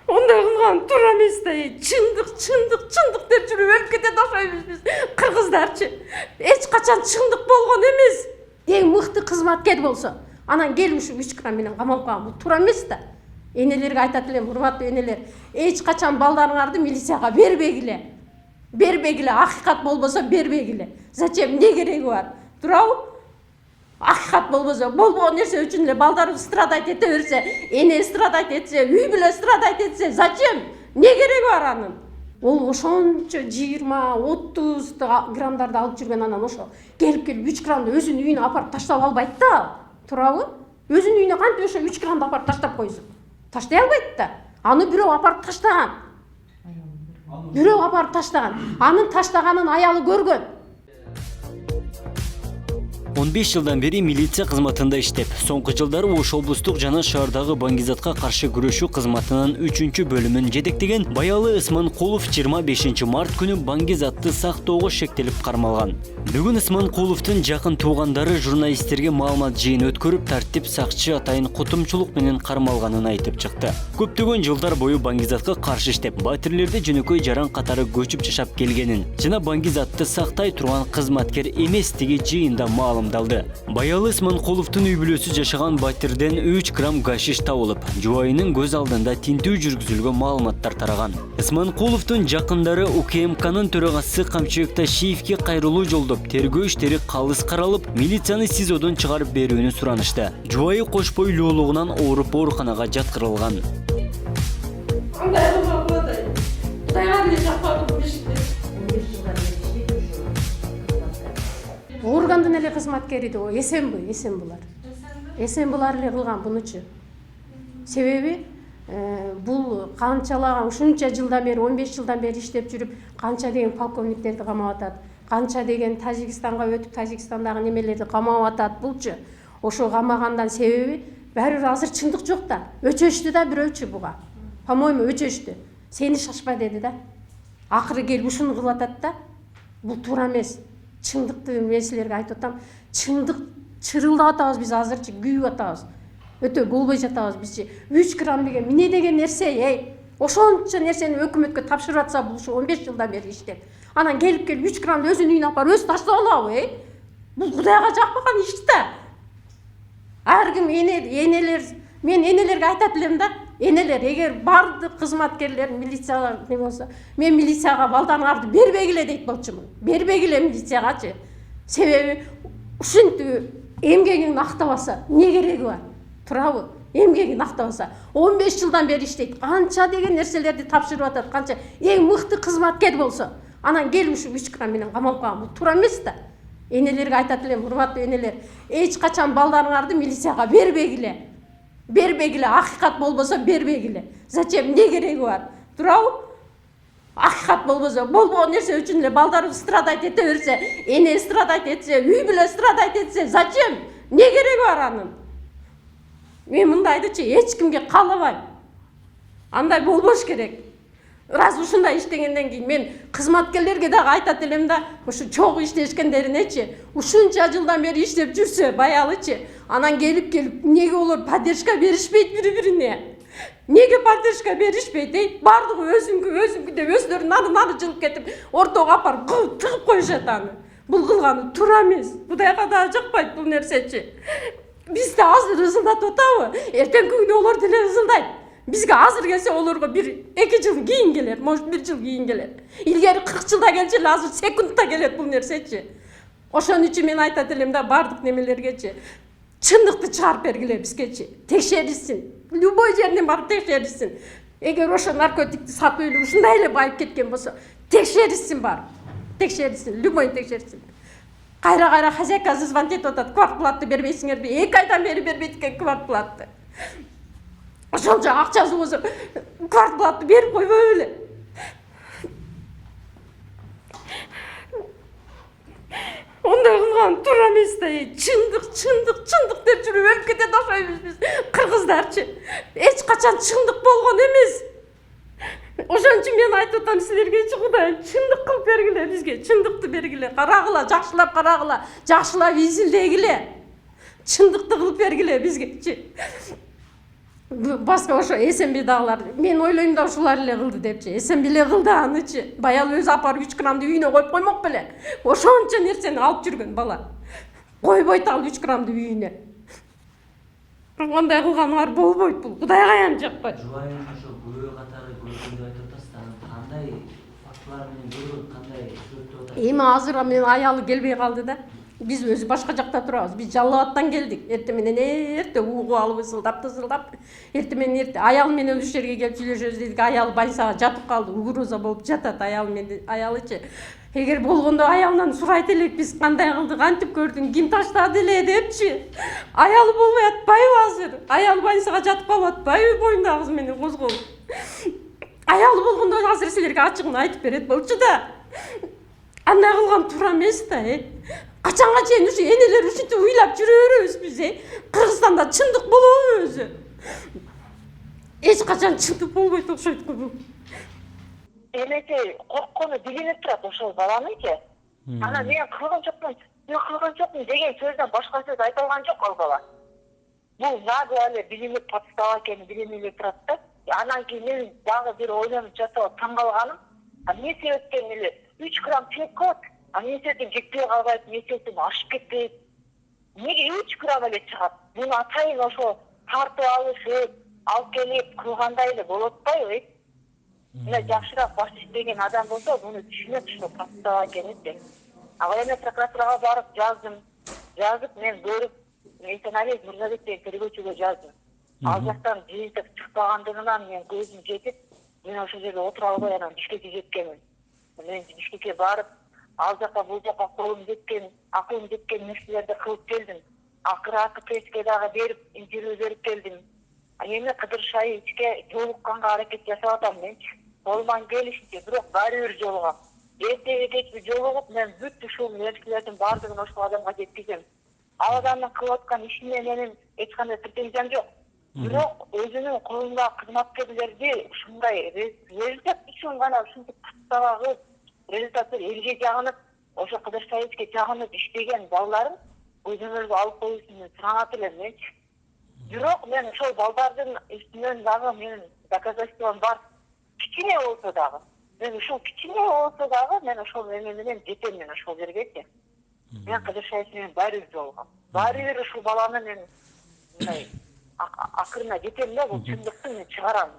Ондай кылган туура эмес да. Чындык деп жүрүп өлүп кетет окшойбуз биз кыргыздарчы. Эч качан чындык болгон эмес. Эң мыкты кызматкер болсо, анан келип ушу 3 грамм менен камалып калган. Бул туура эмес да. Энелерге айтат элем, урматтуу энелер, эч качан балдарыңарды милицияга бербегиле. Бербегиле, акыйкат болбосо бербегиле. Зачем? Не кереги бар? Туурабы? Акыйкат болбосо, болбогон нерсе үчүн эле балдарым страдать эте берсе, эне страдать этсе, үй бүлө страдать этсе, зачем? Не кереги бар анын? Ол ошончо 20-30 граммдарды алып жүргөн, анан ошо келип 3 граммды өзүнүн үйүнө апарып таштап албайт да. Туурабы? Өзүнүн үйүнө кантип ошо 3 граммды апарып таштап койсун? Таштай албайт да. Аны бирөө апарып таштаган. Бирөө апарып таштаган. Анын таштаганын аялы көргөн. 15 жылдан бери милиция кызматында иштеп, соңку жылдары Ош облустук жана шаардагы баңгизатка каршы күрөшүү кызматынын 3-бөлүмүн жетектеген Баялы Ысманкулов 25 март күнү баңгизатты сактоого шектелип кармалган. Бүгүн Ысманкуловдун жакын туугандары журналисттерге маалымат жыйын өткөрүп, тартип сакчы атайын кутумчулук менен кармалганын айтып чыкты. Көптөгөн жылдар бою баңгизатка каршы иштеп, батирлерди жөнөкөй жаран катары көчүп жашап келгенин жана баңгизатты сактай турган кызматкер эместиги жыйында маалымдалды. Баялы Ысманкуловдун үй бүлөсү жашаган батирден 3 грамм гашиш табылып, жубайынын көз алдында тинтүү жүргүзүлгөн маалыматтар тараган. Ысманкуловдун жакындары УКМКнын төрагасы Камчыбек Ташиевке кайрылуу жолдоп, тергөө иштери калыс каралып, милицияны СИЗОдон чыгарып берүүнү суранышты. Жубайы кошпой лоолугунан ооруп ооруканага жаткырылган. Органдын эле кызматкери да эсен булар. Эсен булар эле кылган бунучу. Себеби бул канчалаган ушунча жылдан бери, 15 жылдан бери иштеп жүрүп, канча деген полковниктерди камап атат, канча деген Тажикстанга өтүп, Тажикстандагы немелерди камап атат булчу. Ошо камагандан себеби баары бир азыр чындык жок да. Өчөштү да бирөөчү буга. По-моему, өчөштү. Сени шашпа деди да. Акыры келип ушуну кылып атат да. Бул туура эмес. Чындыкты мен силерге айтып атам. Чындык чырылдап атабыз биз азырчы, күйүп атабыз. Өтө болбой жатабыз бизчи. 3 грамм деген эмне деген нерсе, ошончо нерсени өкмөткө тапшырып атса, бул ушу 15 жылдан бери иштеп. Анан келип 3 граммды өзүнүн үйүнө апарып өзү таштап алабы, Бул Кудайга жакпаган иш да. Ар ким энелер, мен энелерге айтат элем да. Энелер, эгер бардык кызматкерлер милицияга не болсо, мен милицияга балдарыңарды бербегиле дейт болчумун. Бербегиле милициягачы. Себеби ушинтип эмгегин актабаса, не кереги бар? Туурабы? Эмгегин актабаса, 15 жылдан бери иштейт. Канча деген нерселерди тапшырып атат, канча эң мыкты кызматкер болсо, анан келип ушу 3 грамм менен камалып калган. Бул туура эмес да. Энелерге айтат элем, урматтуу энелер, эч качан балдарыңарды милицияга бербегиле. Бербегиле, акыйкат болбосо бербегиле. Зачем? Не кереги бар? Туурабы? Акыйкат болбосо, болбогон нерсе үчүн эле балдарым страдать эте берсе, эне страдать этсе, үй бүлө страдать этсе, зачем? Не кереги бар анын? Мен мындайдычы эч кимге каалабайм. Андай болбош керек. Раз ушундай иштегенден кийин мен кызматкерлерге дагы айтат элем да, ушу чогуу иштешкендеринечи, ушунча жылдан бери иштеп жүрсө, Баялычы, анан келип неге олар поддержка беришпейт бири-бирине? Неге поддержка беришпейт? Бардыгы өзүңкү деп өздөрү нары жылып кетип, ортого апарып тыгып коюшат аны. Бул кылганы туура эмес. Кудайга да жакпайт бул нерсечи. Биз да азыр ызылдатып атабы? Эртеңки күнү олар деле ызылдайт. Бизге азыр келсе олорго 1-2 жыл кийин келет, может 1 жыл кийин келет. Илгери 40 жылда келчү эле азыр секундта келет бул нерсечи. Ошон үчүн мен айтат элем да бардык немелергечи. Чындыкты чыгарып бергиле бизгечи. Текшерилсин. Любой жерден барып текшерилсин. Эгер ошо наркотикти сатып эле ушундай эле байып кеткен болсо, текшерилсин бар. Текшерилсин, любой текшерилсин. Кайра хозяйка звонить этип атат, квартплатты бербейсиңерби? 2 айдан бери бербейт экен квартплатты. Ошончо акчасы болсо, квартплатты берип койбой эле. Ондай кылган туура эмес да. Чындык деп жүрүп өлүп кетет окшойбуз биз кыргыздарчы. Эч качан чындык болгон эмес. Ошон үчүн мен айтып атам силерге, Кудай, чындык кылып бергиле бизге, чындыкты бергиле. Карагыла, жакшылап карагыла, жакшылап изилдегиле. Чындыкты кылып бергиле бизгечи. Башка ошо эсенбидагылар мен ойлойм да ушулар эле кылды депчи. Эсенби эле кылды анычы. Баягы өзү апарып 3 граммды үйүнө коюп коймок беле. Ошончо нерсени алып жүргөн бала. Койбойт ал 3 граммды үйүнө. Андай кылганыңар болбойт бул. Кудайга аян жакпайт. Жубайың ошо күбө катары көргөндү айтып атасыз да, кандай фактылар менен көргөн, кандай сүрөттөп атасыз? Эми азыр мен аялы келбей калды да. Биз өзү башка жакта турабыз. Биз Жалал Абадтан келдик. Эртең менен эрте угуп алып ысылдап. Эртең менен эрте аял менен ушул жерге келип сүйлөшөбүз дедик. Аял больницага жатып калды. Угроза болуп жатат аял менен. Аялычы. Эгер болгондо аялынан сурайт элек биз кандай кылдык, антип көрдүң, ким таштады эле депчи. Аялы болбой атпайбы азыр? Аял больницага жатып калып атпайбы боюндагы кыз менен козголуп? Аялы болгондо азыр силерге ачыгын айтып берет болчу да. Андай кылган туура эмес да, Качанга чейин ушу энелер ушинтип уйлап жүрө беребиз биз, Кыргызстанда чындык болобу өзү? Эч качан чындык болбойт окшойт го бул. Эмесе корккону билинип турат ошол баланычы. Анан мен кылган жокмун деген сөздөн башка сөз айта алган жок ал бала. Бул нагы эле билинип подстава экенин билинип эле турат да. Анан кийин мен дагы бир ойлонуп жатып таң калганым, эмне себептен эле 3 грамм чек коет, эмне себептен жетпей калбайт, эмне себептен ашып кетпейт? Неге 3 грамм эле чыгат? Муну атайын ошо тартып алышып, алып келип кылгандай эле болот атпайбы? Мына жакшыраак баш иштеген адам болсо, муну түшүнөт ушул подстава экенин деп. Эми прокуратурага барып жазып мен көрүп, Эйсеналиев Мырзабек деген тергөөчүгө жаздым. Ал жактан жыйынтык чыкпагандыгынан мен көзүм жетип, мен ошол жерде отура албай анан Бишкекке жеткенмин. Мен Бишкекке барып, ал жака бул жака колум жеткен, акылым жеткен нерселерди кылып келдим. Акыры АКПСке дагы берип, интервью берип келдим. Эми Кыдыр Шаичке жолукканга аракет жасап атам менчи. Колуман келишинче, бирок баары бир жолугам. Эртеби кечби жолугуп, мен бүт ушул нерселердин баардыгын ошол адамга жеткизем. Ал адамдын кылып аткан ишине менин эч кандай претензиям жок. Бирок өзүнүн колундагы кызматкерлерди ушундай результат үчүн гана ушинтип подстава кылып, результаты элге жагынып, ошо Кыдыр Шаичке жагынып иштеген балдарын өзүңөргө алып коюусун сураңат элем менчи. Бирок мен ошол балдардын үстүнөн дагы менин доказательством бар. Кичине болсо дагы. Мен ушул кичине болсо дагы мен ошол эме менен жетем мен ошол жергечи. Мен Кыдыр Шаич менен баары бир жолугам. Баары бир ушул баланы мен мындай акырына жетем да, бул чындыкты мен чыгарам.